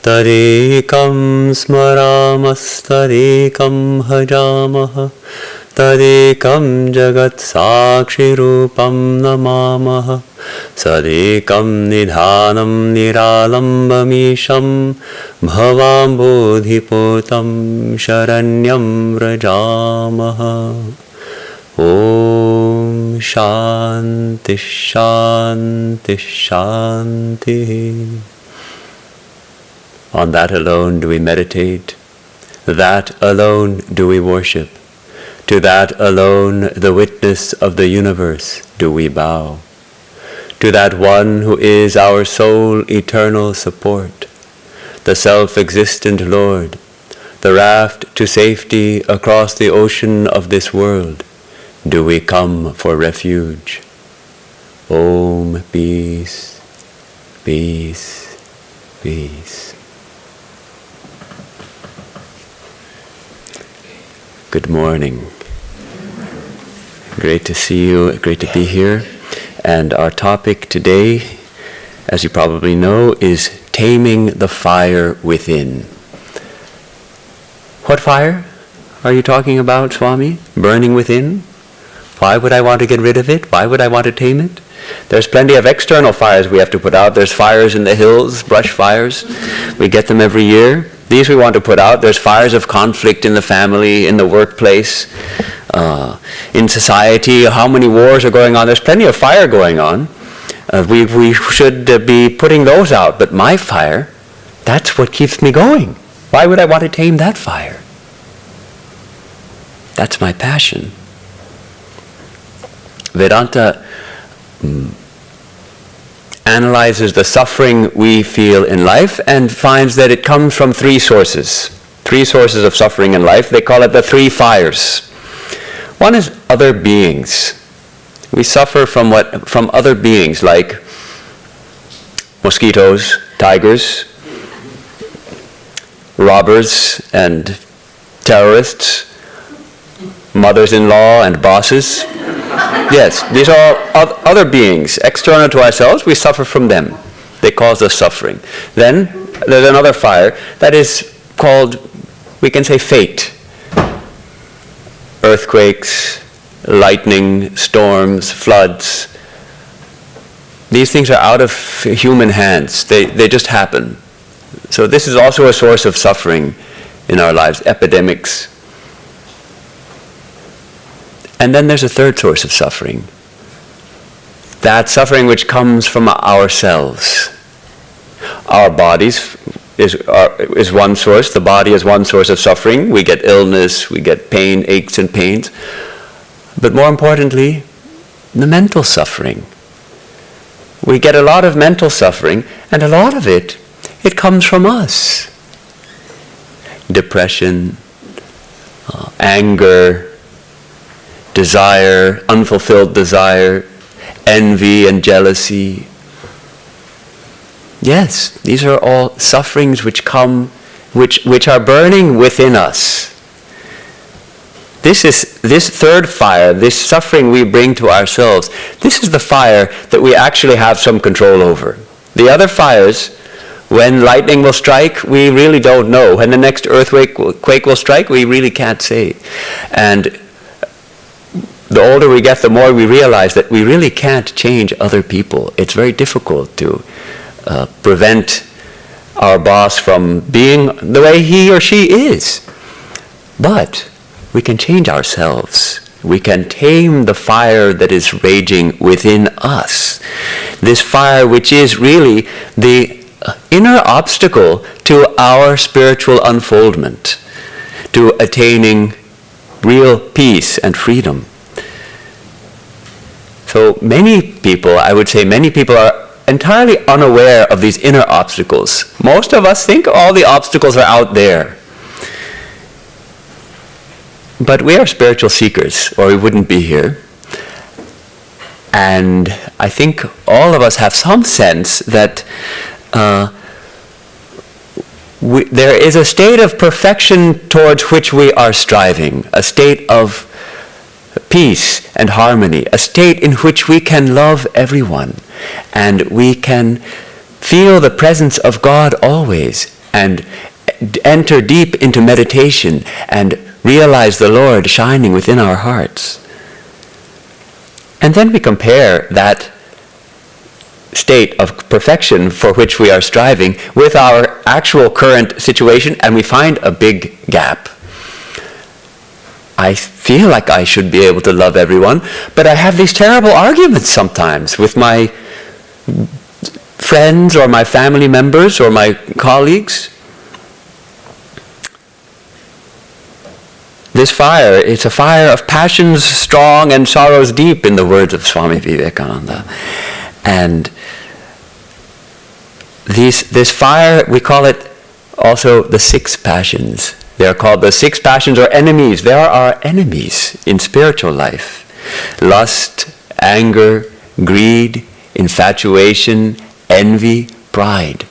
Tadekam smaramastarikam hajamaha. Tadekam jagat sakshirupam namamaha. Sadekam nidhanam niralambamisham. Bhavam bodhipotam sharanyam vrajamaha. Om Shanti Shanti Shanti. On that alone do we meditate. That alone do we worship. To that alone, the witness of the universe, do we bow. To that one who is our sole eternal support, the self-existent Lord, the raft to safety across the ocean of this world, do we come for refuge. Om, peace, peace, peace. Good morning. Great to see you, great to be here. And our topic today, as you probably know, is taming the fire within. What fire are you talking about, Swami? Burning within? Why would I want to get rid of it? Why would I want to tame it? There's plenty of external fires we have to put out. There's fires in the hills, brush fires. We get them every year. These we want to put out. There's fires of conflict in the family, in the workplace, in society. How many wars are going on? There's plenty of fire going on. We should be putting those out. But my fire, that's what keeps me going. Why would I want to tame that fire? That's my passion. Vedanta analyzes the suffering we feel in life and finds that it comes from three sources of suffering in life. They call it the three fires. One is other beings. We suffer from other beings like mosquitoes, tigers, robbers and terrorists, mothers-in-law and bosses. Yes, these are all other beings, external to ourselves. We suffer from them. They cause us suffering. Then there's another fire that is called, we can say, fate. Earthquakes, lightning, storms, floods. These things are out of human hands. They just happen. So this is also a source of suffering in our lives, epidemics. And then there's a third source of suffering. That suffering which comes from ourselves. Our bodies is one source. The body is one source of suffering. We get illness, we get pain, aches and pains. But more importantly, the mental suffering. We get a lot of mental suffering, and a lot of it comes from us. Depression, anger, desire, unfulfilled desire, envy and jealousy. Yes, these are all sufferings which are burning within us. This third fire, this suffering we bring to ourselves, this is the fire that we actually have some control over. The other fires, when lightning will strike, we really don't know. When the next earthquake will strike, we really can't say. And the older we get, the more we realize that we really can't change other people. It's very difficult to prevent our boss from being the way he or she is. But we can change ourselves. We can tame the fire that is raging within us. This fire which is really the inner obstacle to our spiritual unfoldment, to attaining real peace and freedom. So many people, I would say many people are entirely unaware of these inner obstacles. Most of us think all the obstacles are out there. But we are spiritual seekers, or we wouldn't be here. And I think all of us have some sense that there is a state of perfection towards which we are striving, a state of peace and harmony, a state in which we can love everyone and we can feel the presence of God always and enter deep into meditation and realize the Lord shining within our hearts. And then we compare that state of perfection for which we are striving with our actual current situation, and we find a big gap. I feel like I should be able to love everyone, but I have these terrible arguments sometimes with my friends or my family members or my colleagues. This fire, it's a fire of passions strong and sorrows deep, in the words of Swami Vivekananda. And this fire, we call it also the 6 passions. They are called the 6 passions, or enemies. There are enemies in spiritual life. Lust, anger, greed, infatuation, envy, pride.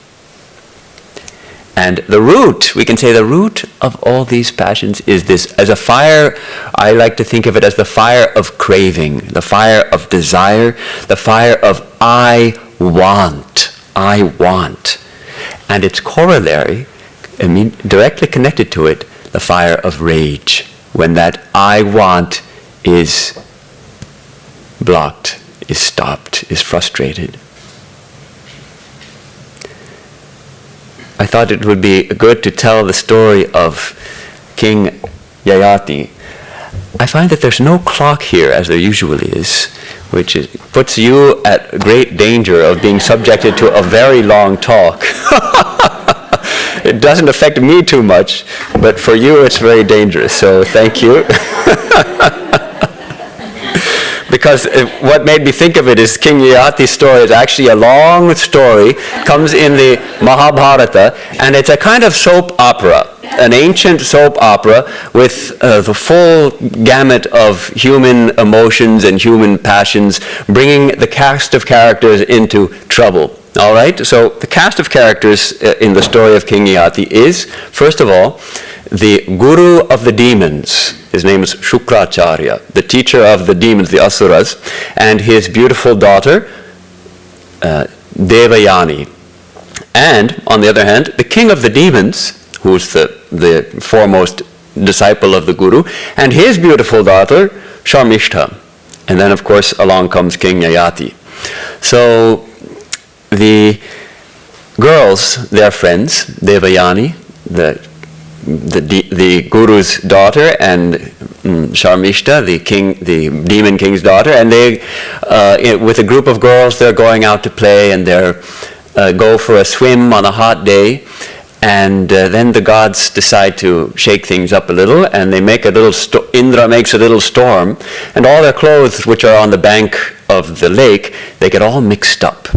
And the root, we can say the root of all these passions is this. As a fire, I like to think of it as the fire of craving, the fire of desire, the fire of I want. And its corollary, directly connected to it, the fire of rage, when that I want is blocked, is stopped, is frustrated. I thought it would be good to tell the story of King Yayati. I find that there's no clock here, as there usually is, which puts you at great danger of being subjected to a very long talk. It doesn't affect me too much, but for you it's very dangerous, so thank you. Because what made me think of it is King Yayati's story is actually a long story, comes in the Mahabharata, and it's a kind of soap opera, an ancient soap opera with the full gamut of human emotions and human passions, bringing the cast of characters into trouble. All right, so the cast of characters in the story of King Yayati is, first of all, the guru of the demons. His name is Shukracharya, the teacher of the demons, the asuras, and his beautiful daughter, Devayani. And, on the other hand, the king of the demons, who's the foremost disciple of the guru, and his beautiful daughter, Sharmishtha. And then, of course, along comes King Yayati. So, the girls, their friends, Devayani, the guru's daughter, and Sharmishta, the demon king's daughter, and they, with a group of girls, they're going out to play, and they're go for a swim on a hot day, and then the gods decide to shake things up a little, and they make a little. Indra makes a little storm, and all their clothes, which are on the bank of the lake, they get all mixed up.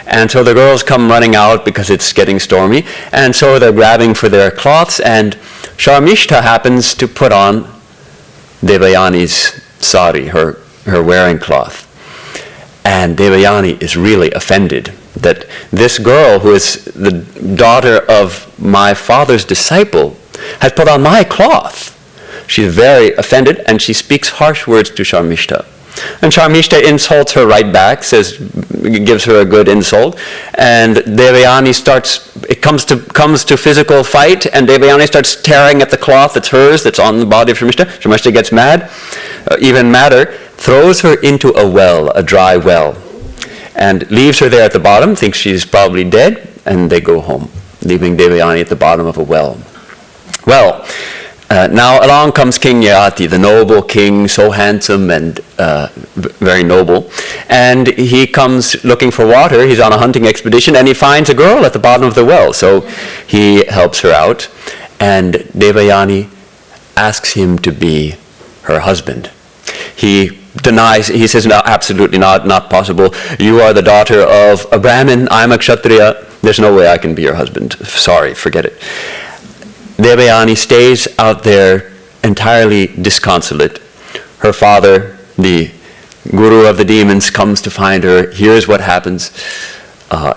And so the girls come running out because it's getting stormy, and so they're grabbing for their cloths, and Sharmishta happens to put on Devayani's sari, her wearing cloth. And Devayani is really offended that this girl, who is the daughter of my father's disciple, has put on my cloth. She's very offended, and she speaks harsh words to Sharmishta. And Sharmishta insults her right back, gives her a good insult, and Devayani comes to physical fight, and Devayani starts tearing at the cloth that's hers, that's on the body of Sharmishta. Sharmishta gets mad, even madder, throws her into a well, a dry well, and leaves her there at the bottom, thinks she's probably dead, and they go home, leaving Devayani at the bottom of a well. Well, now along comes King Yayati, the noble king, so handsome and very noble. And he comes looking for water. He's on a hunting expedition, and he finds a girl at the bottom of the well. So he helps her out, and Devayani asks him to be her husband. He denies, he says, no, absolutely not possible. You are the daughter of a Brahmin, I'm a Kshatriya. There's no way I can be your husband. Sorry, forget it. Devayani stays out there entirely disconsolate. Her father, the guru of the demons, comes to find her. Here's what happens.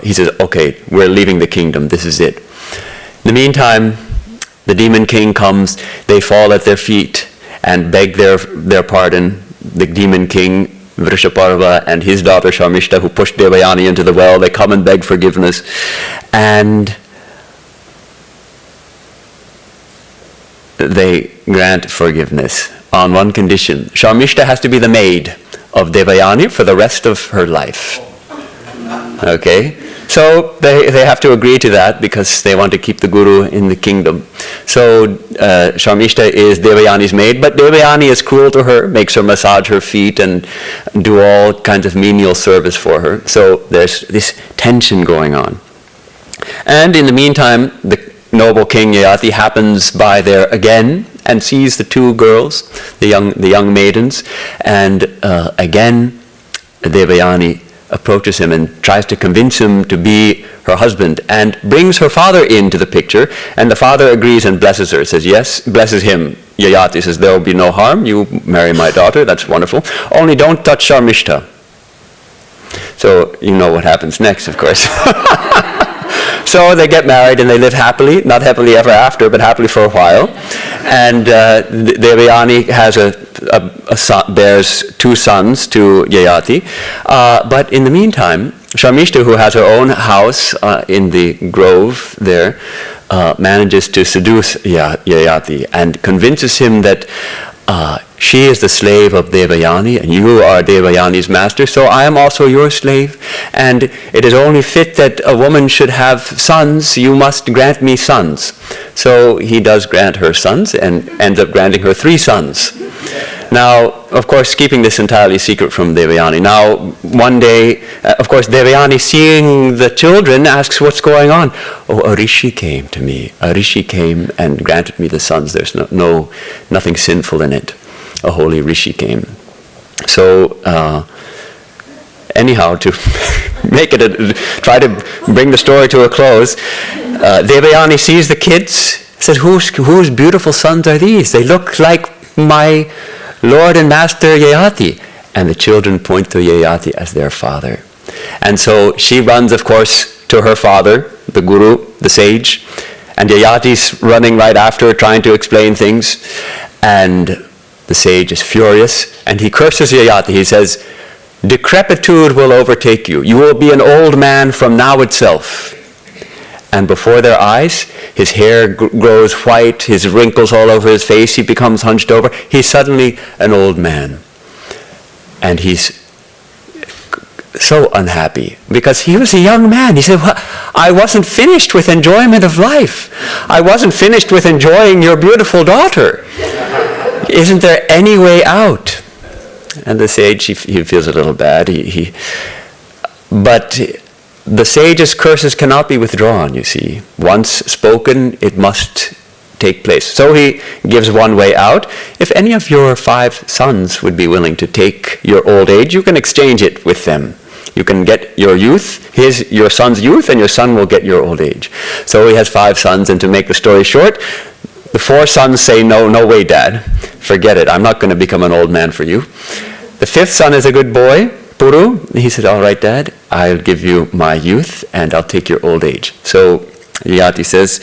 He says, okay, we're leaving the kingdom. This is it. In the meantime, the demon king comes. They fall at their feet and beg their pardon. The demon king, Vrishaparva, and his daughter Sharmishta, who pushed Devayani into the well, they come and beg forgiveness. And they grant forgiveness on one condition. Sharmishta has to be the maid of Devayani for the rest of her life. Okay? So they have to agree to that because they want to keep the guru in the kingdom. So Sharmishta is Devayani's maid, but Devayani is cruel to her, makes her massage her feet and do all kinds of menial service for her. So there's this tension going on. And in the meantime, the noble King Yayati happens by there again and sees the two girls, the young maidens, and again Devayani approaches him and tries to convince him to be her husband and brings her father into the picture, and the father agrees and blesses her, says yes, blesses him. Yayati says, there will be no harm, you marry my daughter, that's wonderful, only don't touch Sharmishta. So you know what happens next, of course. So they get married and they live happily, not happily ever after, but happily for a while. And Devayani has a son, bears two sons to Yayati. But in the meantime, Sharmishta, who has her own house in the grove there, manages to seduce Yayati and convinces him that she is the slave of Devayani and you are Devayani's master, so I am also your slave, and it is only fit that a woman should have sons, you must grant me sons. So he does grant her sons and ends up granting her 3 sons. Now, of course, keeping this entirely secret from Devayani. Now, one day, of course, Devayani, seeing the children, asks what's going on. Oh, a rishi came to me. A rishi came and granted me the sons. There's nothing sinful in it. A holy rishi came. So, anyhow, to make it, try to bring the story to a close, Devayani sees the kids, says, whose beautiful sons are these? They look like my Lord and Master Yayati. And the children point to Yayati as their father. And so she runs, of course, to her father, the guru, the sage, and Yayati's running right after her, trying to explain things. And the sage is furious, and he curses Yayati. He says, decrepitude will overtake you. You will be an old man from now itself. And before their eyes, his hair grows white, his wrinkles all over his face, he becomes hunched over. He's suddenly an old man. And he's so unhappy because he was a young man. He said, well, I wasn't finished with enjoyment of life. I wasn't finished with enjoying your beautiful daughter. Isn't there any way out? And the sage, he feels a little bad. But the sage's curses cannot be withdrawn, you see. Once spoken, it must take place. So he gives one way out. If any of your 5 sons would be willing to take your old age, you can exchange it with them. You can get your youth, your son's youth, and your son will get your old age. So he has 5 sons, and to make the story short, the 4 sons say, no way, Dad. Forget it. I'm not going to become an old man for you. The 5th son is a good boy, Puru. He said, all right, Dad, I'll give you my youth and I'll take your old age. So Yayati says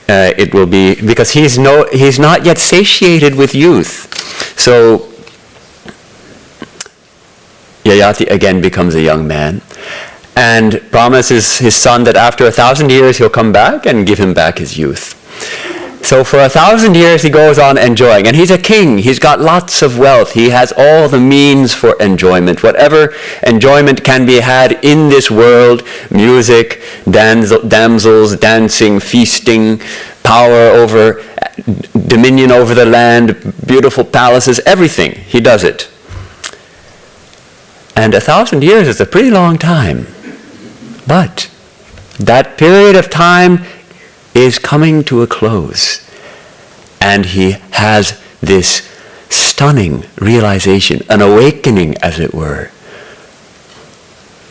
it will be, because he's not yet satiated with youth. So Yayati again becomes a young man and promises his son that after 1,000 years he'll come back and give him back his youth. So for 1,000 years he goes on enjoying, and he's a king. He's got lots of wealth. He has all the means for enjoyment. Whatever enjoyment can be had in this world, music, damsels, dancing, feasting, power over, dominion over the land, beautiful palaces, everything. He does it. And 1,000 years is a pretty long time. But that period of time is coming to a close. And he has this stunning realization, an awakening as it were.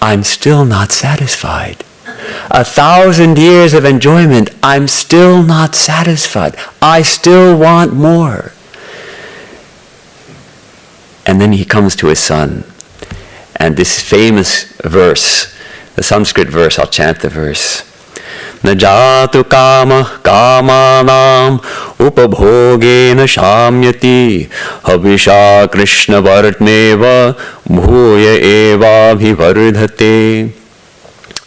I'm still not satisfied. 1,000 years of enjoyment, I'm still not satisfied. I still want more. And then he comes to his son. And this famous verse, the Sanskrit verse, I'll chant the verse. Najatu kama kamanam upabhogena shamyati havisha krishna vartmeva bhuya eva bhivardhate.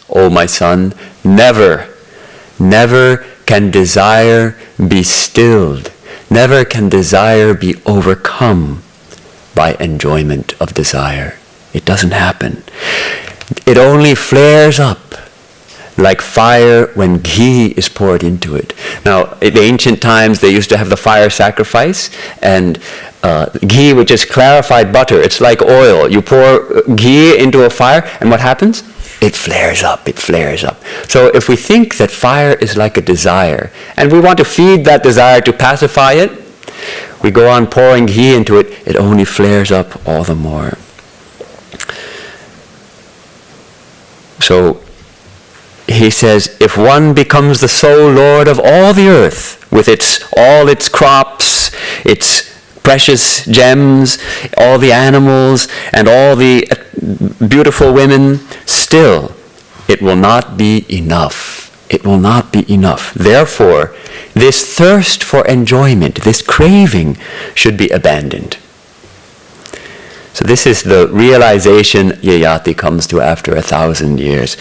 O my son, never can desire be stilled. Never can desire be overcome by enjoyment of desire. It doesn't happen. It only flares up like fire when ghee is poured into it. Now, in ancient times, they used to have the fire sacrifice, and ghee, which is clarified butter, it's like oil. You pour ghee into a fire, and what happens? It flares up, it flares up. So if we think that fire is like a desire, and we want to feed that desire to pacify it, we go on pouring ghee into it, it only flares up all the more. So he says, if one becomes the sole lord of all the earth, with all its crops, its precious gems, all the animals, and all the beautiful women, still it will not be enough. It will not be enough. Therefore, this thirst for enjoyment, this craving, should be abandoned. So this is the realization Yayati comes to after 1,000 years.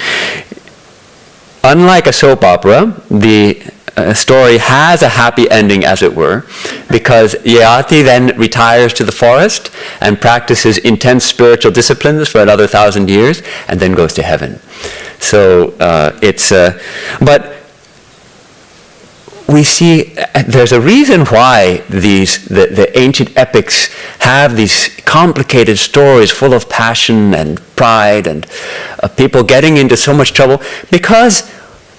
Unlike a soap opera, the story has a happy ending, as it were, because Yayati then retires to the forest and practices intense spiritual disciplines for another 1,000 years, and then goes to heaven. So but we see there's a reason why the ancient epics have these complicated stories full of passion and pride and people getting into so much trouble, because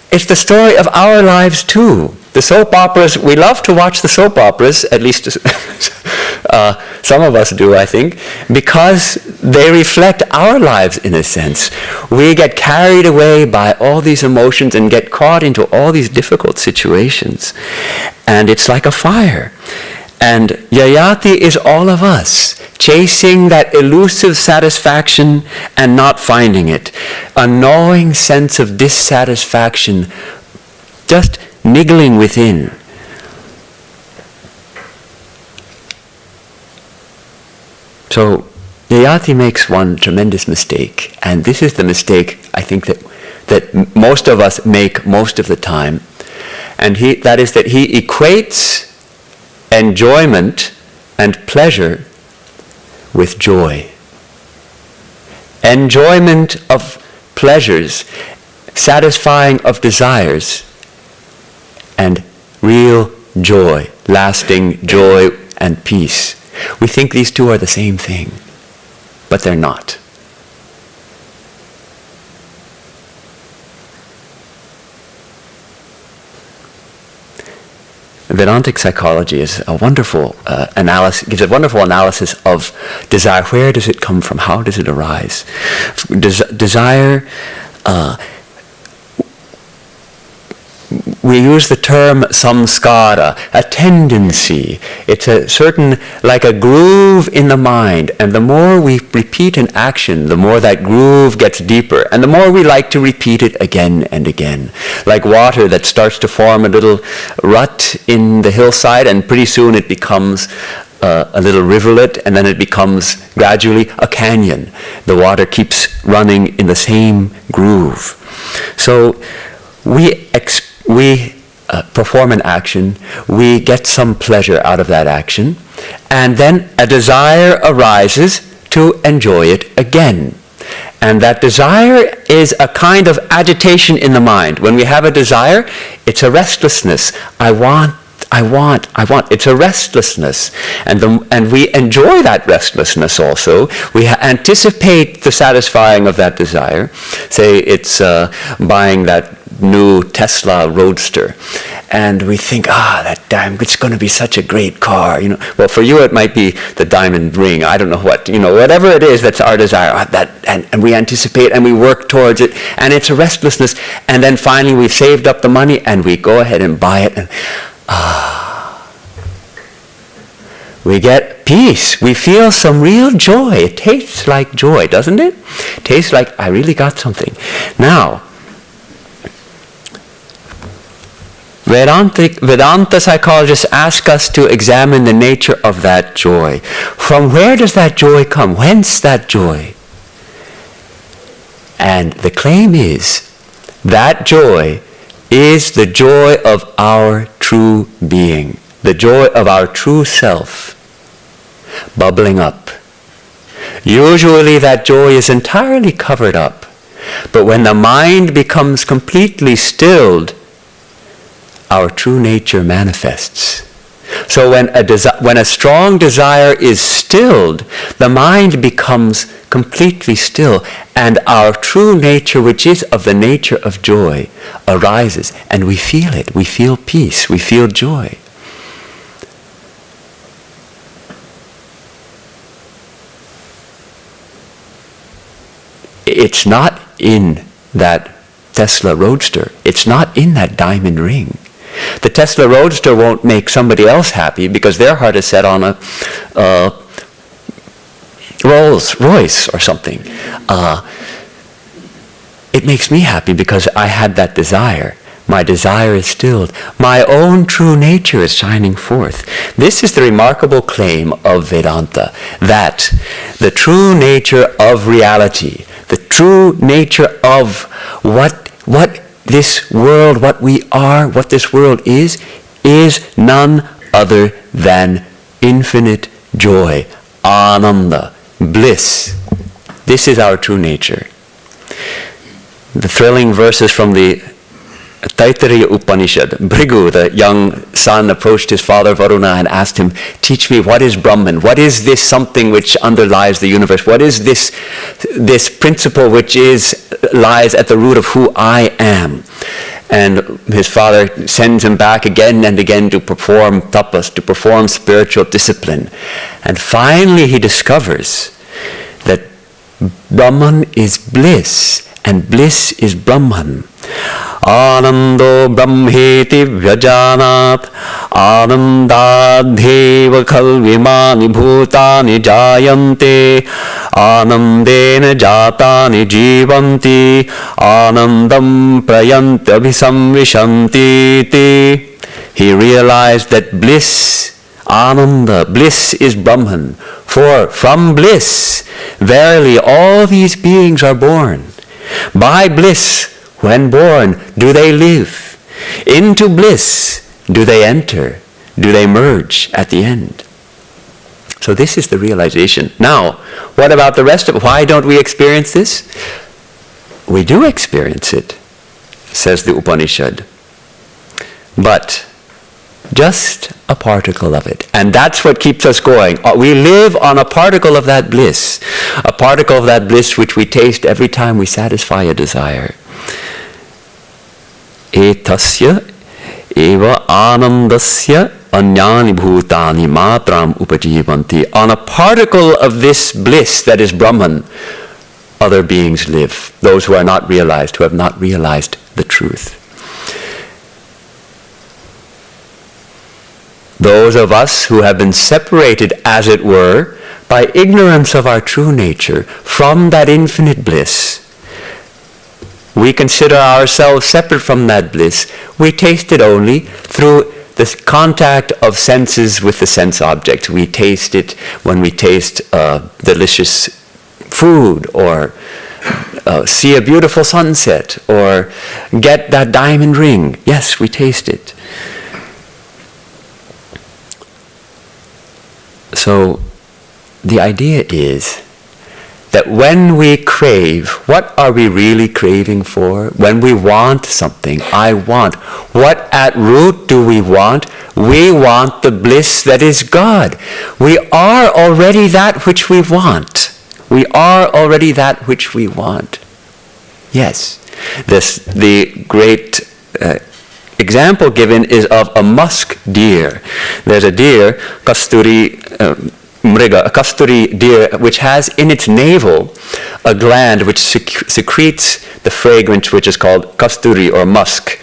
it's the story of our lives too. The soap operas, we love to watch the soap operas, at least some of us do, I think, because they reflect our lives in a sense. We get carried away by all these emotions and get caught into all these difficult situations. And it's like a fire. And Yayati is all of us, chasing that elusive satisfaction and not finding it. A gnawing sense of dissatisfaction, just niggling within. So Yayati makes one tremendous mistake, and this is the mistake I think that most of us make most of the time, and that is that he equates enjoyment and pleasure with joy. Enjoyment of pleasures, satisfying of desires, and real joy, lasting joy and peace. We think these two are the same thing, but they're not. Vedantic psychology is a wonderful analysis, gives a wonderful analysis of desire. Where does it come from? How does it arise? Desire, we use the term samskara, a tendency. It's a certain, like a groove in the mind, and the more we repeat an action, the more that groove gets deeper, and the more we like to repeat it again and again. Like water that starts to form a little rut in the hillside, and pretty soon it becomes a little rivulet, and then it becomes gradually a canyon. The water keeps running in the same groove. So we perform an action, we get some pleasure out of that action, and then a desire arises to enjoy it again. And that desire is a kind of agitation in the mind. When we have a desire, it's a restlessness. I want. It's a restlessness. And we enjoy that restlessness also. We anticipate the satisfying of that desire. Say it's buying that new Tesla Roadster, and we think, it's going to be such a great car, Well, for you it might be the diamond ring. I don't know what, whatever it is that's our desire. And we anticipate and we work towards it, and it's a restlessness. And then finally we've saved up the money and we go ahead and buy it, and we get peace. We feel some real joy. It tastes like joy, doesn't it? It tastes like I really got something. Now, Vedanta psychologists ask us to examine the nature of that joy. From where does that joy come? Whence that joy? And the claim is that joy is the joy of our true being. the joy of our true self bubbling up. Usually that joy is entirely covered up, but when the mind becomes completely stilled, our true nature manifests. So when a strong desire is stilled, the mind becomes completely still, and our true nature, which is of the nature of joy, arises, and we feel it. We feel peace. We feel joy. It's not in that Tesla Roadster. It's not in that diamond ring. The Tesla Roadster won't make somebody else happy because their heart is set on a Rolls Royce or something. It makes me happy because I had that desire. My desire is stilled. My own true nature is shining forth. This is the remarkable claim of Vedanta, that the true nature of reality, the true nature of what this world, what we are, what this world is none other than infinite joy, ananda, bliss. This is our true nature. The thrilling verses from the Taittiriya Upanishad. Bhrigu, the young son, approached his father Varuna and asked him, teach me, what is Brahman? What is this something which underlies the universe? What is this principle which lies at the root of who I am? And his father sends him back again and again to perform tapas, to perform spiritual discipline. And finally he discovers that Brahman is bliss, and bliss is Brahman. Anando brahmeti vyajanat anandadheva khalvimani bhutani jayante anandena jatani jivanti anandam prayanti abhisamvishanti. He realized that bliss, ananda, bliss is Brahman. For from bliss, verily all these beings are born. By bliss, when born, do they live. Into bliss do they enter, do they merge at the end. So this is the realization. Now, what about the rest of it? Why don't we experience this? We do experience it, says the Upanishad. But just a particle of it. And that's what keeps us going. We live on a particle of that bliss. A particle of that bliss which we taste every time we satisfy a desire. Etasya eva anandasya anyani bhutani matram upajivanti. On a particle of this bliss that is Brahman, other beings live. Those who are not realized, who have not realized the truth. Those of us who have been separated, as it were, by ignorance of our true nature from that infinite bliss, we consider ourselves separate from that bliss. We taste it only through the contact of senses with the sense object. We taste it when we taste delicious food, or see a beautiful sunset, or get that diamond ring. Yes, we taste it. So the idea is that when we crave, what are we really craving for? When we want something, I want. What at root do we want? We want the bliss that is God. We are already that which we want. We are already that which we want. Yes. The great example given is of a musk deer. There's a deer, Kasturi mriga, a Kasturi deer, which has in its navel a gland which secretes the fragrance which is called Kasturi or musk.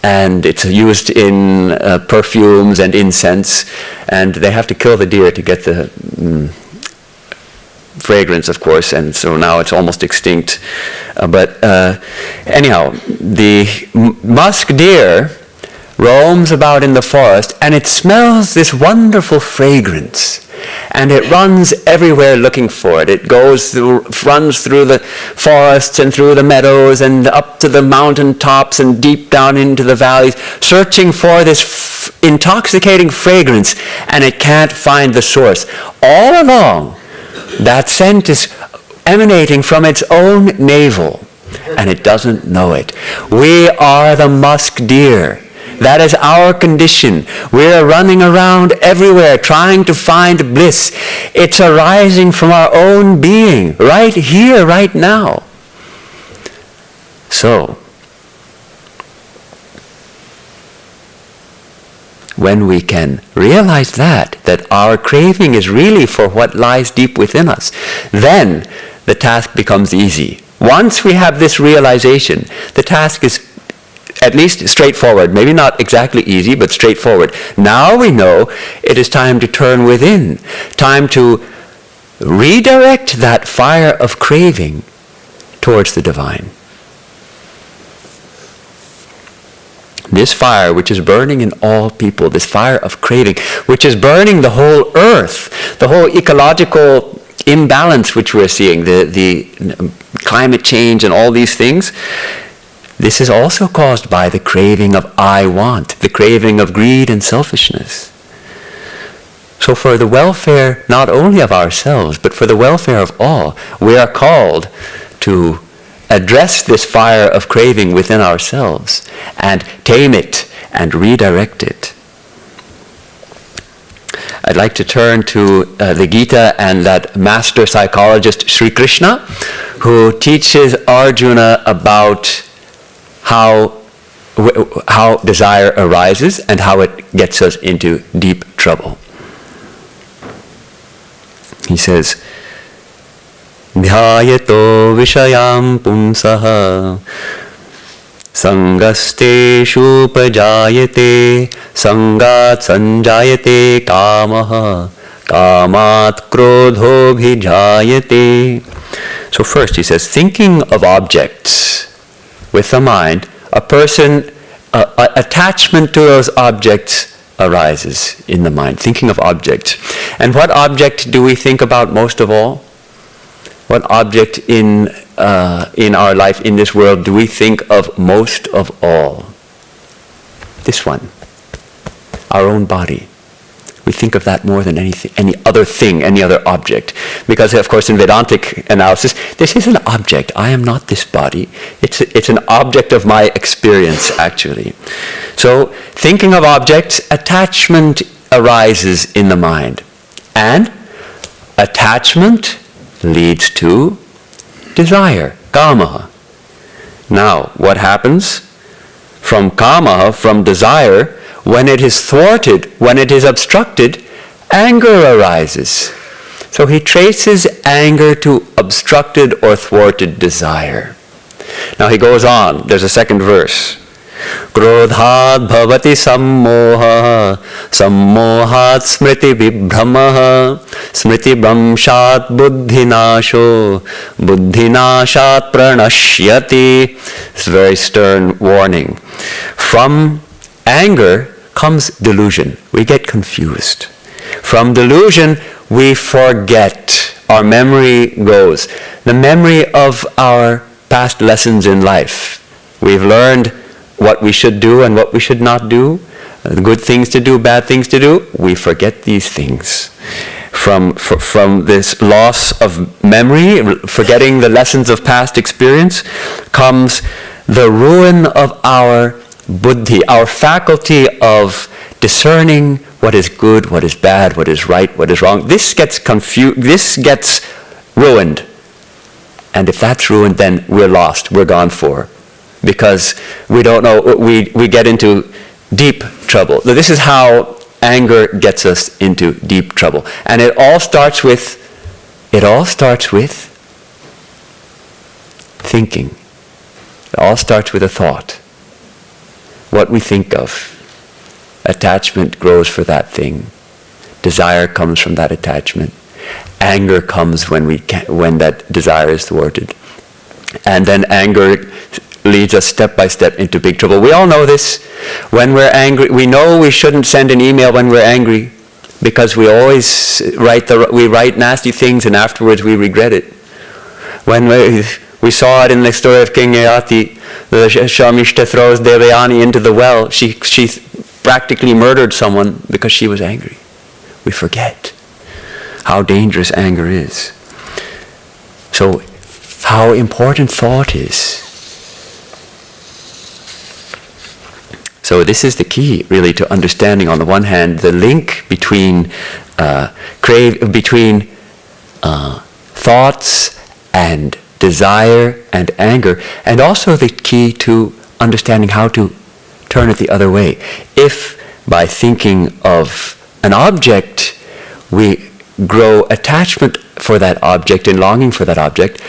And it's used in perfumes and incense. And they have to kill the deer to get the fragrance, of course, and so now it's almost extinct. But anyhow, the musk deer roams about in the forest, and it smells this wonderful fragrance. And it runs everywhere looking for it. It runs through the forests and through the meadows and up to the mountain tops and deep down into the valleys, searching for this intoxicating fragrance, and it can't find the source. All along, that scent is emanating from its own navel, and it doesn't know it. We are the musk deer. That is our condition. We're running around everywhere trying to find bliss. It's arising from our own being, right here, right now. So, when we can realize that our craving is really for what lies deep within us, then the task becomes easy. Once we have this realization, the task is at least straightforward. Maybe not exactly easy, but straightforward. Now we know it is time to turn within, time to redirect that fire of craving towards the divine. This fire which is burning in all people, this fire of craving, which is burning the whole earth, the whole ecological imbalance which we're seeing, the climate change and all these things, this is also caused by the craving of I want, the craving of greed and selfishness. So for the welfare not only of ourselves, but for the welfare of all, we are called to address this fire of craving within ourselves and tame it and redirect it. I'd like to turn to the Gita and that master psychologist Sri Krishna, who teaches Arjuna about how desire arises and how it gets us into deep trouble. He says, Dhyayato vishayam pumsaha sangasteshu pajayate sangat sanjayate kamaha kamat krodho bhijayate. So first he says, thinking of objects with the mind, a person, attachment to those objects arises in the mind, thinking of objects. And what object do we think about most of all? What object in our life, in this world, do we think of most of all? This one, our own body. We think of that more than anything, any other thing, any other object. Because, of course, in Vedantic analysis, this is an object. I am not this body. It's an object of my experience, actually. So, thinking of objects, attachment arises in the mind. And attachment leads to desire, kama. Now, what happens? From kama, from desire, when it is thwarted, when it is obstructed, anger arises. So he traces anger to obstructed or thwarted desire. Now he goes on. There's a second verse. Krodhat bhavati sammoha, sammohat smriti vibhramaha, smriti bramshat buddhinasho, buddhinashat pranashyati. It's a very stern warning. From anger comes delusion. We get confused. From delusion, we forget. Our memory goes. The memory of our past lessons in life. We've learned what we should do and what we should not do, good things to do, bad things to do. We forget these things. From this loss of memory, forgetting the lessons of past experience, comes the ruin of our buddhi, our faculty of discerning what is good, what is bad, what is right, what is wrong. This gets confused, this gets ruined. And if that's ruined, then we're lost, we're gone for. Because we don't know, we get into deep trouble. This is how anger gets us into deep trouble. And it all starts with thinking. It all starts with a thought. What we think of. Attachment grows for that thing. Desire comes from that attachment. Anger comes when that desire is thwarted. And then anger leads us step by step into big trouble. We all know this. When we're angry, we know we shouldn't send an email when we're angry, because we always write nasty things and afterwards we regret it. When we saw it in the story of King Yayati, the Shamishta throws Devayani into the well. She practically murdered someone because she was angry. We forget how dangerous anger is. So, how important thought is. So this is the key, really, to understanding, on the one hand, the link between thoughts and desire and anger, and also the key to understanding how to turn it the other way. If by thinking of an object we grow attachment for that object and longing for that object,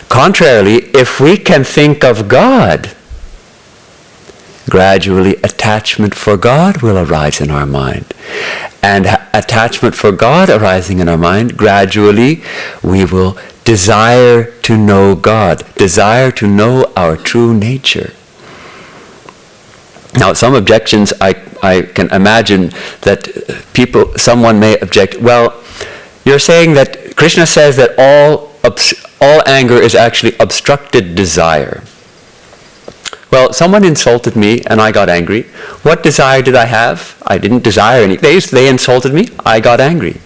contrarily, if we can think of God, gradually attachment for God will arise in our mind. And attachment for God arising in our mind, gradually we will desire to know God, desire to know our true nature. Now, some objections I can imagine that someone may object, well, you're saying that Krishna says that all anger is actually obstructed desire. Well, someone insulted me and I got angry. What desire did I have? I didn't desire anything. They insulted me, I got angry.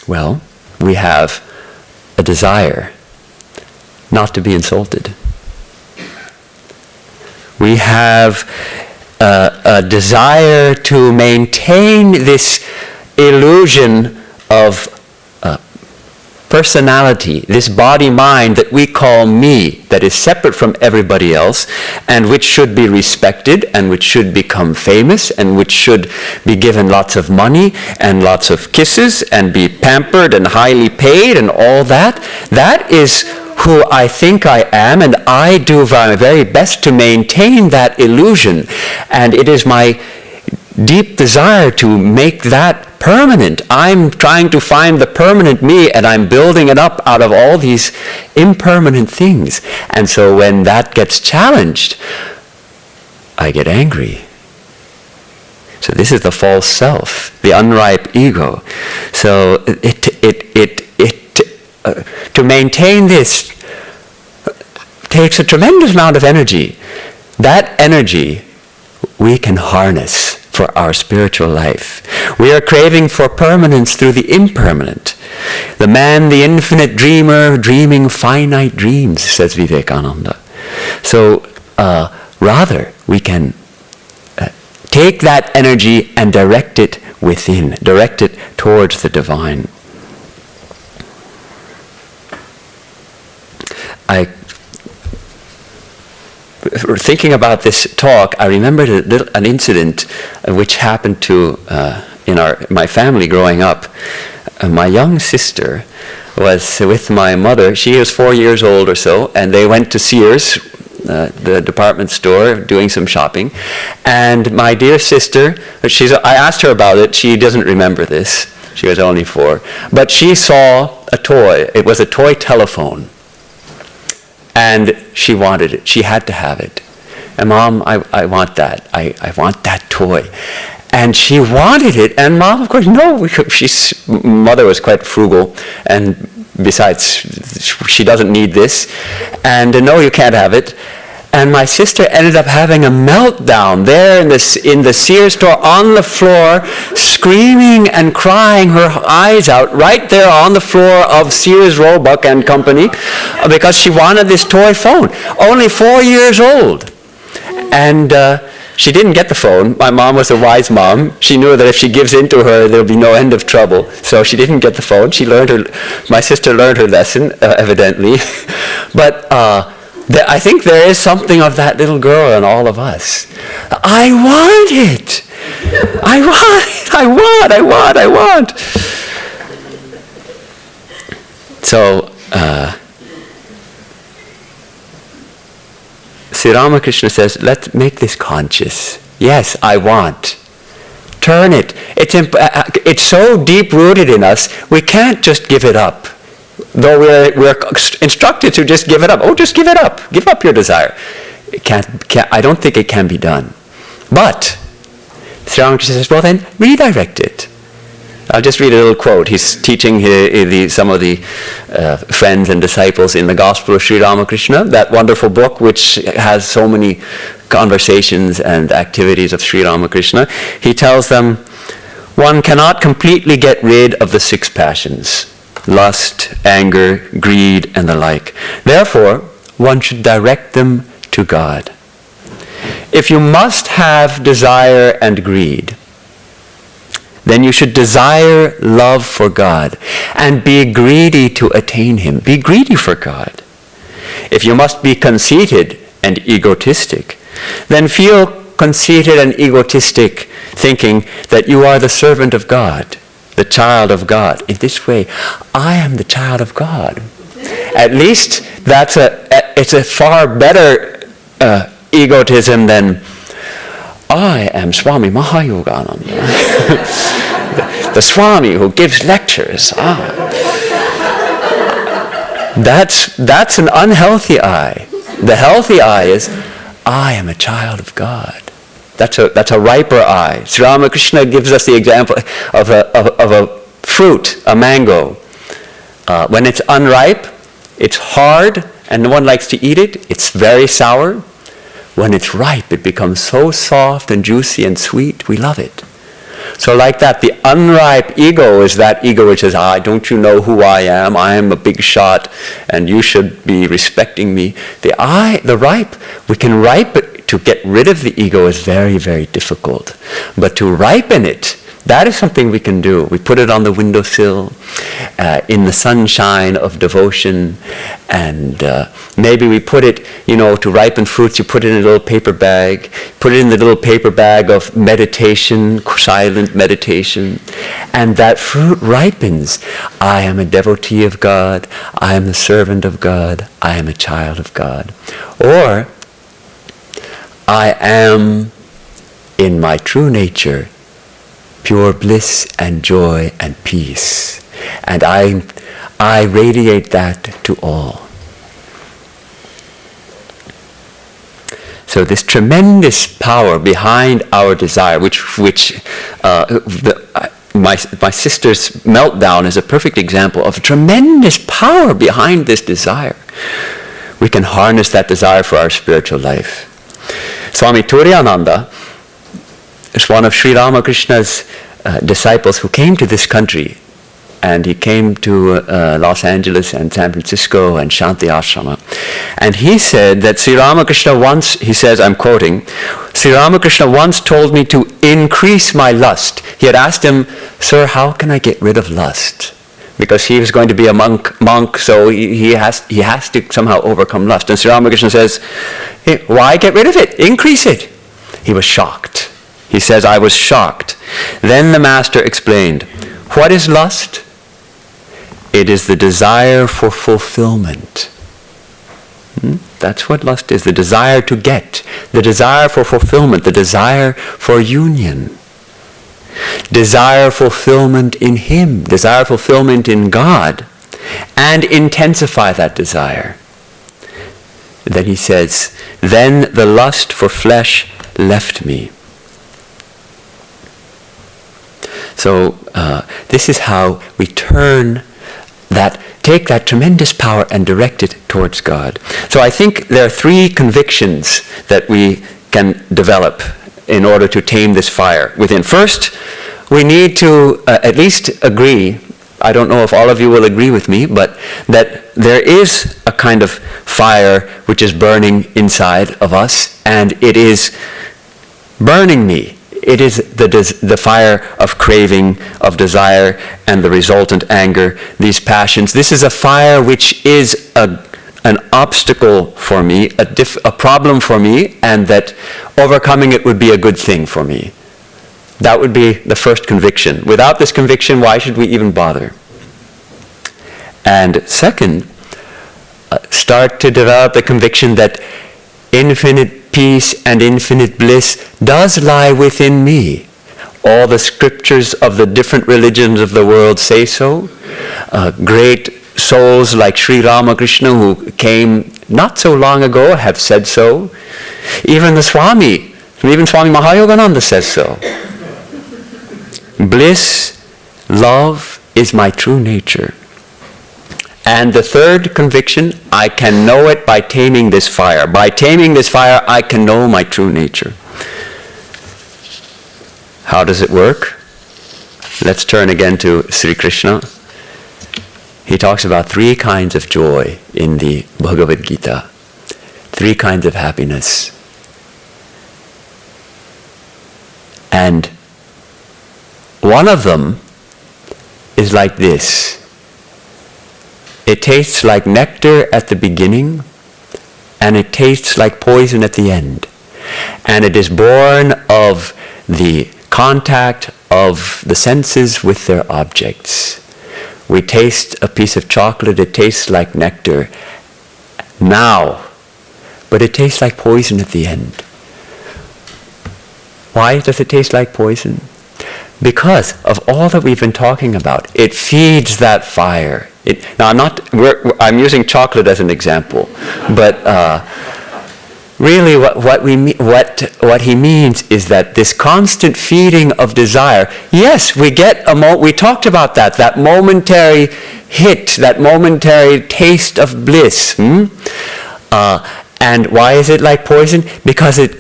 Well, we have a desire not to be insulted. We have a desire to maintain this illusion of personality, this body-mind that we call me, that is separate from everybody else, and which should be respected, and which should become famous, and which should be given lots of money, and lots of kisses, and be pampered, and highly paid, and all that. That is who I think I am, and I do my very best to maintain that illusion. And it is my deep desire to make that permanent. I'm trying to find the permanent me, and I'm building it up out of all these impermanent things. And so when that gets challenged, I get angry. So this is the false self, the unripe ego. So to maintain this takes a tremendous amount of energy. That energy we can harness for our spiritual life. We are craving for permanence through the impermanent. The man, the infinite dreamer, dreaming finite dreams, says Vivekananda. So rather, we can take that energy and direct it within, direct it towards the divine. Thinking about this talk, I remembered an incident which happened to in my family growing up. My young sister was with my mother. She was 4 years old or so, and they went to Sears, the department store, doing some shopping. And my dear sister, I asked her about it. She doesn't remember this. She was only 4. But she saw a toy. It was a toy telephone. And she wanted it. She had to have it. And Mom, I want that. I want that toy. And she wanted it. And Mom, of course, no. Mother was quite frugal. And besides, she doesn't need this. And no, you can't have it. And my sister ended up having a meltdown there in the Sears store on the floor, screaming and crying her eyes out right there on the floor of Sears, Roebuck and Company, because she wanted this toy phone. Only 4 years old. And she didn't get the phone. My mom was a wise mom. She knew that if she gives in to her, there'll be no end of trouble. So she didn't get the phone. My sister learned her lesson, evidently. But I think there is something of that little girl in all of us. I want it. I want. So, Sri Ramakrishna says, let's make this conscious. Yes, I want. Turn it. It's so deep-rooted in us, we can't just give it up. Though we're instructed to just give it up. Oh, just give it up. Give up your desire. I don't think it can be done. But Sri Ramakrishna says, well then, redirect it. I'll just read a little quote. He's teaching some of the friends and disciples in the Gospel of Sri Ramakrishna, that wonderful book which has so many conversations and activities of Sri Ramakrishna. He tells them, one cannot completely get rid of the 6 passions, lust, anger, greed, and the like. Therefore, one should direct them to God. If you must have desire and greed, then you should desire love for God and be greedy to attain Him. Be greedy for God. If you must be conceited and egotistic, then feel conceited and egotistic, thinking that you are the servant of God, the child of God. In this way, I am the child of God. At least it's a far better egotism than I am Swami Mahayogananda, the Swami who gives lectures. That's an unhealthy I. The healthy I is, I am a child of God. That's a riper I. Sri Ramakrishna gives us the example of a fruit, a mango. When it's unripe, it's hard and no one likes to eat it. It's very sour. When it's ripe, it becomes so soft and juicy and sweet, we love it. So like that, the unripe ego is that ego which says, don't you know who I am? I am a big shot, and you should be respecting me. The ripe, we can ripen it. To get rid of the ego is very, very difficult. But to ripen it, that is something we can do. We put it on the windowsill, in the sunshine of devotion, and maybe we put it, to ripen fruits, you put it in a little paper bag, put it in the little paper bag of meditation, silent meditation, and that fruit ripens. I am a devotee of God, I am the servant of God, I am a child of God. Or, I am, in my true nature, pure bliss and joy and peace. And I radiate that to all. So this tremendous power behind our desire, my sister's meltdown is a perfect example of a tremendous power behind this desire. We can harness that desire for our spiritual life. Swami Turiyananda is one of Sri Ramakrishna's disciples who came to this country, and he came to Los Angeles and San Francisco and Shanti Ashrama. And he said that Sri Ramakrishna once, he says, I'm quoting, Sri Ramakrishna once told me to increase my lust. He had asked him, sir, how can I get rid of lust? Because he was going to be a monk, so he has to somehow overcome lust. And Sri Ramakrishna says, hey, why get rid of it? Increase it. He was shocked. He says, I was shocked. Then the master explained, what is lust? It is the desire for fulfillment. That's what lust is, the desire to get, the desire for fulfillment, the desire for union. Desire fulfillment in Him, desire fulfillment in God, and intensify that desire. Then he says, then the lust for flesh left me. So this is how we take that tremendous power and direct it towards God. So I think there are 3 convictions that we can develop in order to tame this fire within. First, we need to at least agree, I don't know if all of you will agree with me, but that there is a kind of fire which is burning inside of us, and it is burning me. It is the fire of craving, of desire, and the resultant anger, these passions. This is a fire which is an obstacle for me, a problem for me, and that overcoming it would be a good thing for me. That would be the first conviction. Without this conviction, why should we even bother? And second, start to develop the conviction that infinite peace and infinite bliss does lie within me. All the scriptures of the different religions of the world say so. Great souls like Sri Ramakrishna, who came not so long ago, have said so. Even Swami Mahayogananda says so. Bliss, love is my true nature. And the third conviction, I can know it by taming this fire. By taming this fire, I can know my true nature. How does it work? Let's turn again to Sri Krishna. He talks about 3 kinds of joy in the Bhagavad Gita. 3 kinds of happiness. And one of them is like this. It tastes like nectar at the beginning, and it tastes like poison at the end. And it is born of the contact of the senses with their objects. We taste a piece of chocolate, it tastes like nectar now, but it tastes like poison at the end. Why does it taste like poison? Because of all that we've been talking about. It feeds that fire. Now I'm using chocolate as an example, but really what he means is that this constant feeding of desire, yes, we talked about that momentary hit, that momentary taste of bliss. And why is it like poison? Because it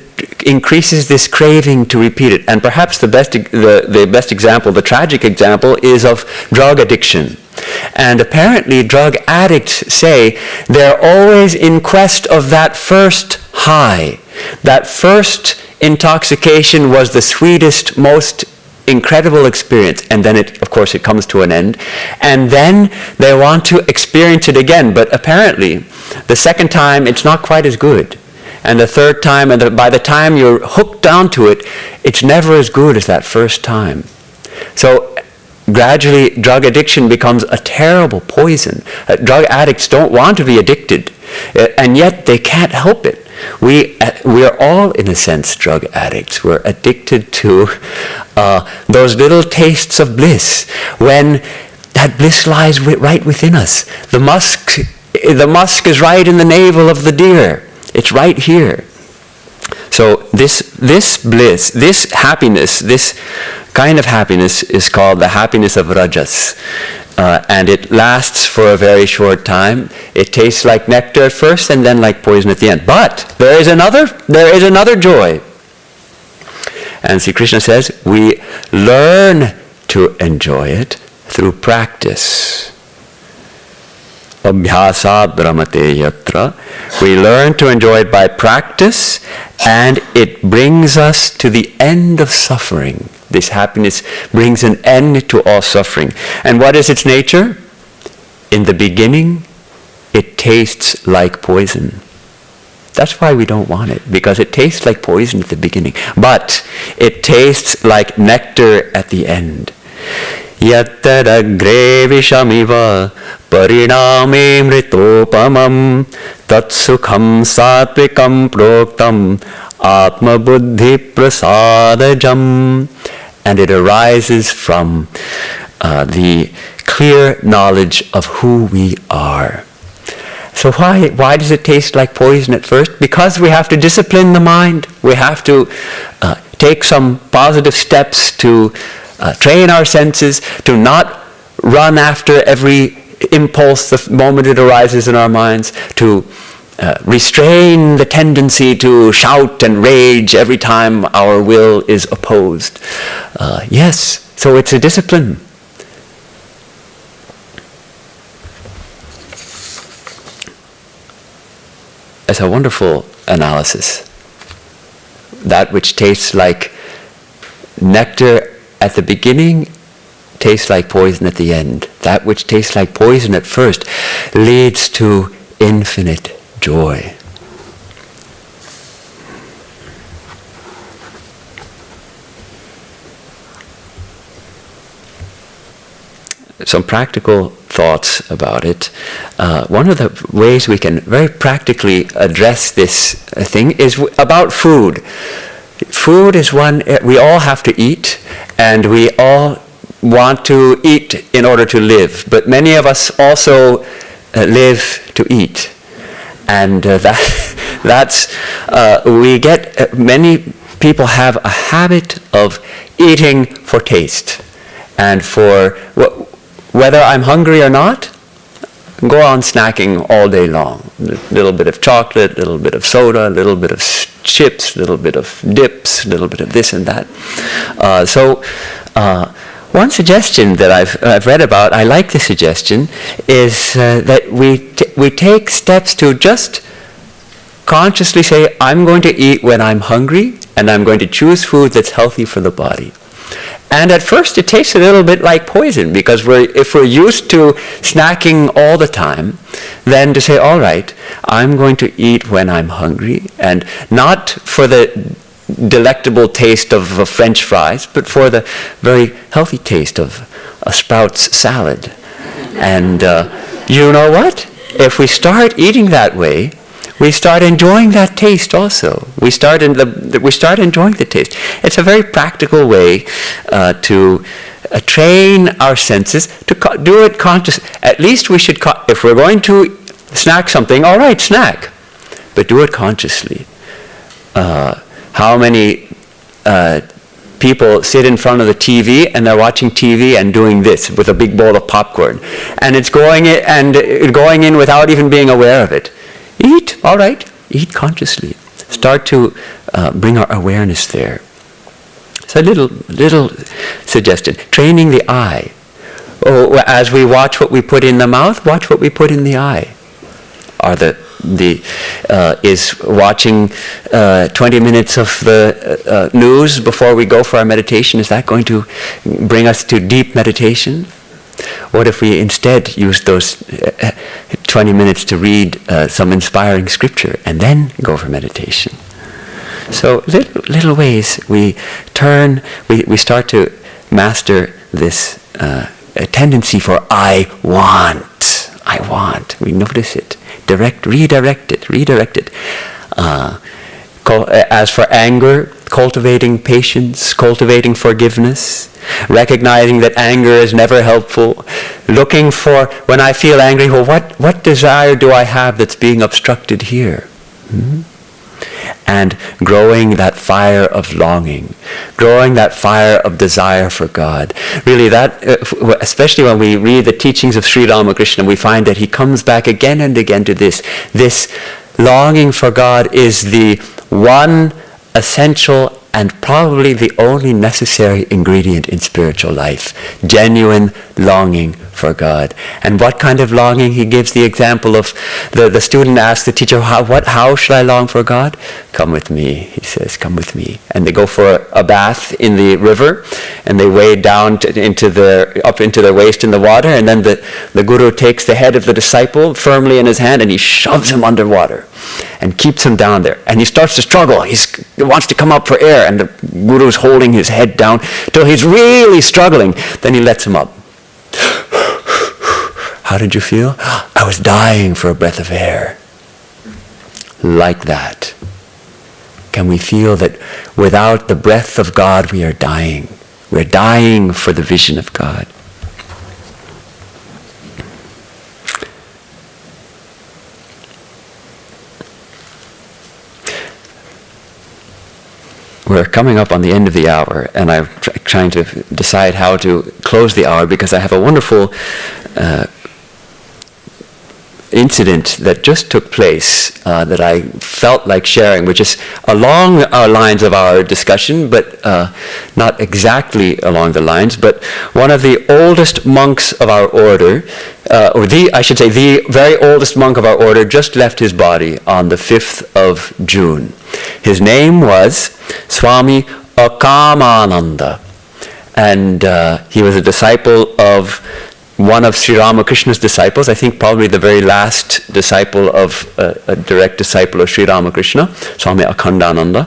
increases this craving to repeat it. And perhaps the best example, the tragic example, is of drug addiction. And apparently drug addicts say they're always in quest of that first high. That first intoxication was the sweetest, most incredible experience. And then of course it comes to an end. And then they want to experience it again. But apparently the second time it's not quite as good. And the third time, and by the time you're hooked down to it, it's never as good as that first time. So gradually, drug addiction becomes a terrible poison. Drug addicts don't want to be addicted, and yet they can't help it. We are all, in a sense, drug addicts. We're addicted to those little tastes of bliss, when that bliss lies right within us. The musk is right in the navel of the deer. It's right here. So this bliss, this happiness, this kind of happiness is called the happiness of rajas. And it lasts for a very short time. It tastes like nectar at first and then like poison at the end. But there is another joy. And Sri Krishna says, we learn to enjoy it through practice. Abhyasat brahmate yatra. We learn to enjoy it by practice, and it brings us to the end of suffering. This happiness brings an end to all suffering. And what is its nature? In the beginning, it tastes like poison. That's why we don't want it, because it tastes like poison at the beginning. But it tastes like nectar at the end. Yattadagre vishamiva pariname mritopamam tatsukham satvikam proktam atma buddhi prasadajam. And it arises from the clear knowledge of who we are. So why does it taste like poison at first? Because we have to discipline the mind. We have to take some positive steps to train our senses, to not run after every impulse the moment it arises in our minds, to restrain the tendency to shout and rage every time our will is opposed. Yes, so it's a discipline. It's a wonderful analysis. That which tastes like nectar at the beginning tastes like poison at the end. That which tastes like poison at first leads to infinite joy. Some practical thoughts about it. One of the ways we can very practically address this thing is about food. Food is one we all have to eat, and we all want to eat in order to live, but many of us also live to eat. And many people have a habit of eating for taste. And for whether I'm hungry or not, go on snacking all day long. A little bit of chocolate, a little bit of soda, a little bit of chips, a little bit of dips, a little bit of this and that. One suggestion that I've read about, I like the suggestion, is that we take steps to just consciously say, I'm going to eat when I'm hungry, and I'm going to choose food that's healthy for the body. And at first it tastes a little bit like poison, because if we're used to snacking all the time, then to say, all right, I'm going to eat when I'm hungry, and not for the delectable taste of French fries, but for the very healthy taste of a Sprouts salad. And you know what? If we start eating that way, we start enjoying that taste also. We start enjoying the taste. It's a very practical way to train our senses to do it conscious. At least we should, if we're going to snack something, all right, snack, but do it consciously. How many people sit in front of the TV and they're watching TV and doing this with a big bowl of popcorn, and it's going in without even being aware of it. Eat, all right, eat consciously. Start to bring our awareness there. So a little suggestion: training the eye. As we watch what we put in the mouth, watch what we put in the eye. Is watching 20 minutes of the news before we go for our meditation, is that going to bring us to deep meditation? What if we instead use those 20 minutes to read some inspiring scripture and then go for meditation? So little ways we start to master this tendency for I want. We notice it. Redirect it. As for anger, cultivating patience, cultivating forgiveness, recognizing that anger is never helpful, looking for, when I feel angry, well, what desire do I have that's being obstructed here? And growing that fire of longing, growing that fire of desire for God. Really, that, especially when we read the teachings of Sri Ramakrishna, we find that he comes back again and again to this. This longing for God is the one essential and probably the only necessary ingredient in spiritual life. Genuine longing for God. And what kind of longing? He gives the example of the student asks the teacher, how should I long for God? Come with me, he says, come with me. And they go for a bath in the river, and they wade down up into their waist in the water, and then the guru takes the head of the disciple firmly in his hand, and he shoves him underwater and keeps him down there. And he starts to struggle. He wants to come up for air, and the guru's holding his head down till he's really struggling. Then he lets him up. How did you feel? I was dying for a breath of air. Like that. Can we feel that without the breath of God we are dying? We're dying for the vision of God. We're coming up on the end of the hour, and I'm trying to decide how to close the hour, because I have a wonderful incident that just took place that I felt like sharing, which is along our lines of our discussion, but not exactly along the lines. But one of the oldest monks of our order, the very oldest monk of our order, just left his body on the 5th of June. His name was Swami Akhandananda, and he was a disciple of one of Sri Ramakrishna's disciples, I think probably the very last disciple of a direct disciple of Sri Ramakrishna, Swami Akhandananda.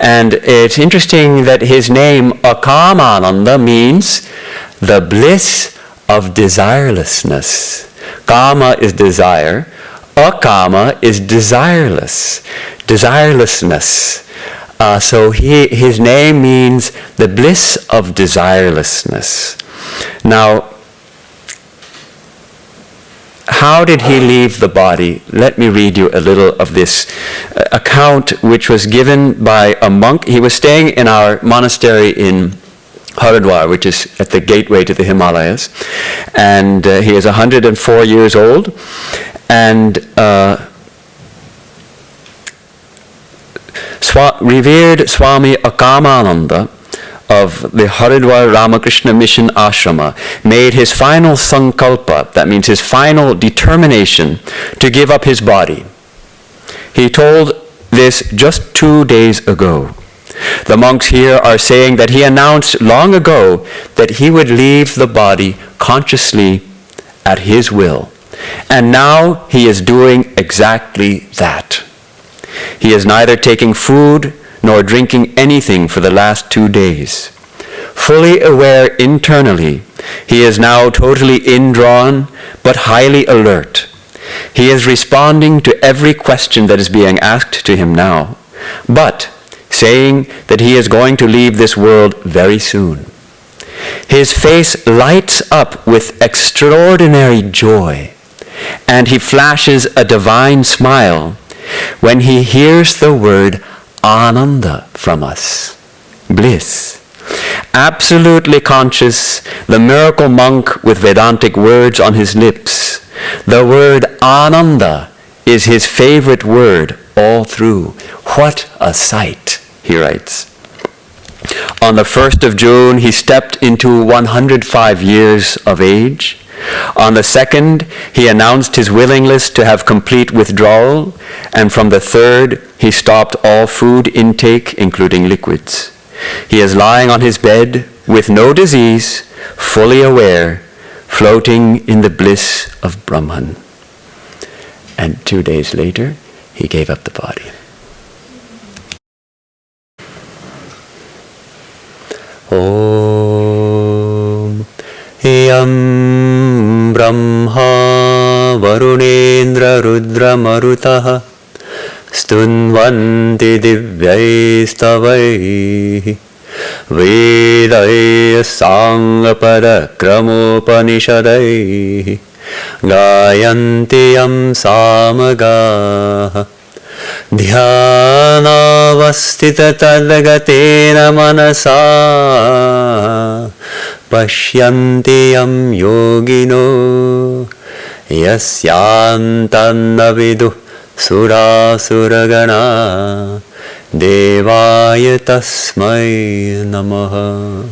And it's interesting that his name Akhandananda means the bliss of desirelessness. Kama is desire, akama is desirelessness. So his name means the bliss of desirelessness. Now, how did he leave the body? Let me read you a little of this account, which was given by a monk. He was staying in our monastery in Haridwar, which is at the gateway to the Himalayas. And he is 104 years old. And revered Swami Akhandananda of the Haridwar Ramakrishna Mission Ashrama made his final sankalpa, that means his final determination, to give up his body. He told this just 2 days ago. The monks here are saying that he announced long ago that he would leave the body consciously at his will. And now he is doing exactly that. He is neither taking food nor drinking anything for the last 2 days. Fully aware internally, he is now totally indrawn, but highly alert. He is responding to every question that is being asked to him now, but saying that he is going to leave this world very soon. His face lights up with extraordinary joy, and he flashes a divine smile when he hears the word Ananda from us, bliss. Absolutely conscious, the miracle monk with Vedantic words on his lips. The word Ananda is his favorite word all through. What a sight, he writes. On the 1st of June, he stepped into 105 years of age. On the 2nd, he announced his willingness to have complete withdrawal, and from the 3rd, he stopped all food intake, including liquids. He is lying on his bed with no disease, fully aware, floating in the bliss of Brahman. And 2 days later, he gave up the body. Om Yam Brahma Varunendra Rudra Marutaha Stunvanti Divyaistavai Vedaya Sangapada Kramopanishadai Gayanti Yam Samagaha Dhyanavastita tadgatena manasa Pashyanti yam yogino Yasyantanna vidu surasuragana Devaya tasmai namaha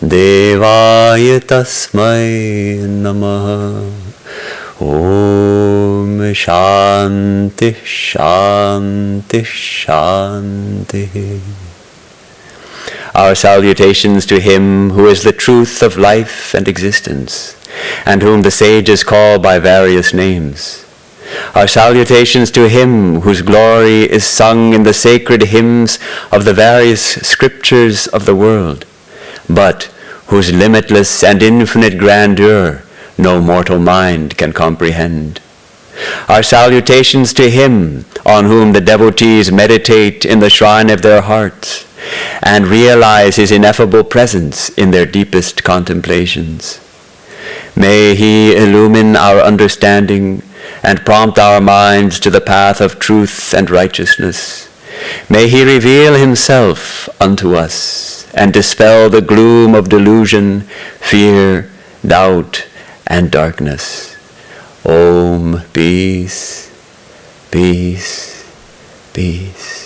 Devaya tasmai namaha Om Shanti Shanti Shanti. Our salutations to him who is the truth of life and existence, and whom the sages call by various names. Our salutations to him whose glory is sung in the sacred hymns of the various scriptures of the world, but whose limitless and infinite grandeur no mortal mind can comprehend. Our salutations to him on whom the devotees meditate in the shrine of their hearts and realize his ineffable presence in their deepest contemplations. May he illumine our understanding and prompt our minds to the path of truth and righteousness. May he reveal himself unto us and dispel the gloom of delusion, fear, doubt, and darkness. Om, peace, peace, peace.